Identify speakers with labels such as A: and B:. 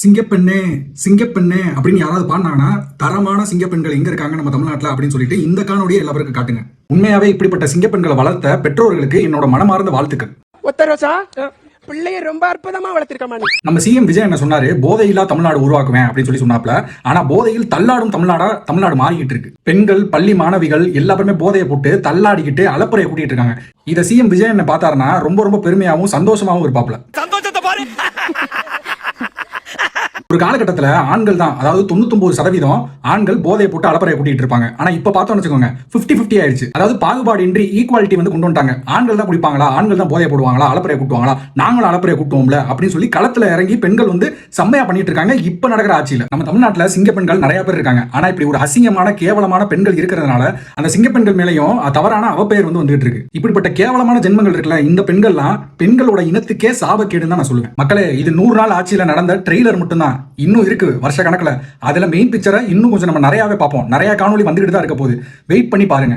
A: சிங்கப்பெண்ணே சிங்கப்பெண்ணே அப்படின்னு யாராவது பாடினாங்கன்னா தரமான சிங்கப்பெண்கள் எங்க இருக்காங்க நம்ம தமிழ்நாட்டில் அப்படின்னு சொல்லிட்டு இந்த காணொலியை எல்லா பேருக்கும் காட்டுங்க. உண்மையாவே இப்படிப்பட்ட சிங்கப்பெண்களை வளர்த்த பெற்றோர்களுக்கு என்னோட மனமார்ந்த வாழ்த்துக்கள்.
B: பிள்ளைய ரொம்ப அற்புதமா வளர்த்திருக்கமா.
A: நம்ம சிஎம் விஜய் என்ன சொன்னாரு, போதையில்லா தமிழ்நாடு உருவாக்குவேன் அப்படின்னு சொல்லி சொன்னாப்ல. ஆனா போதையில் தள்ளாடும் தமிழ்நாடு மாறிக்கிட்டு இருக்கு. பெண்கள், பள்ளி மாணவிகள் எல்லாருமே போதையை போட்டு தள்ளாடிக்கிட்டு அலப்புறையை கூட்டிட்டு இருக்காங்க. இதை சிஎம் விஜய் என்ன பார்த்தாருன்னா ரொம்ப ரொம்ப பெருமையாவும் சந்தோஷமாவும் இருப்பாப்ல. ஒரு காலகட்டத்தில் ஆண்கள் தான், அதாவது 99% ஆண்கள் போதையை போட்டு அலப்பறையை கூட்டிட்டு இருப்பாங்க. ஆனா இப்ப பார்த்தோம்னு வச்சுக்கோங்க 50-50 ஆயிடுச்சு. அதாவது பாகுபாடு இன்றி ஈக்குவாலிட்டி வந்து கொண்டு வந்துட்டாங்க. ஆண்கள் தான் குடிப்பாங்களா, ஆண்கள் தான் போதையை போடுவாங்களா, அலப்பறையை கூட்டுவாங்களா, நாங்களும் அலப்பறையை கூட்டுவோம்ல அப்படின்னு சொல்லி களத்துல இறங்கி பெண்கள் வந்து செம்மையா பண்ணிட்டு இருக்காங்க. இப்ப நடக்கிற ஆட்சியில நம்ம தமிழ்நாட்டுல சிங்க பெண்கள் நிறைய பேர் இருக்காங்க. ஆனா இப்படி ஒரு அசிங்கமான கேவலமான பெண்கள் இருக்கிறதுனால அந்த சிங்க பெண்கள் மேலையும் தவறான அவப்பெயர் வந்து வந்துட்டு இருக்கு. இப்படிப்பட்ட கேவலமான ஜென்மங்கள் இருக்குல்ல, இந்த பெண்கள்லாம் பெண்களோட இனத்துக்கே சாபக்கேடுன்னு தான் நான் சொல்லுவேன். மக்களே, இது 100 நாள் ஆட்சியில நடந்த ட்ரெய்லர் மட்டும்தான். இன்னும் இருக்கு வருஷ கணக்குல. அதுல மெயின் பிக்சரை இன்னும் கொஞ்சம் நம்ம நிறையவே பார்ப்போம். நிறைய காணொலி வந்துகிட்டு தான் இருக்க போகுது. வெயிட் பண்ணி பாருங்க.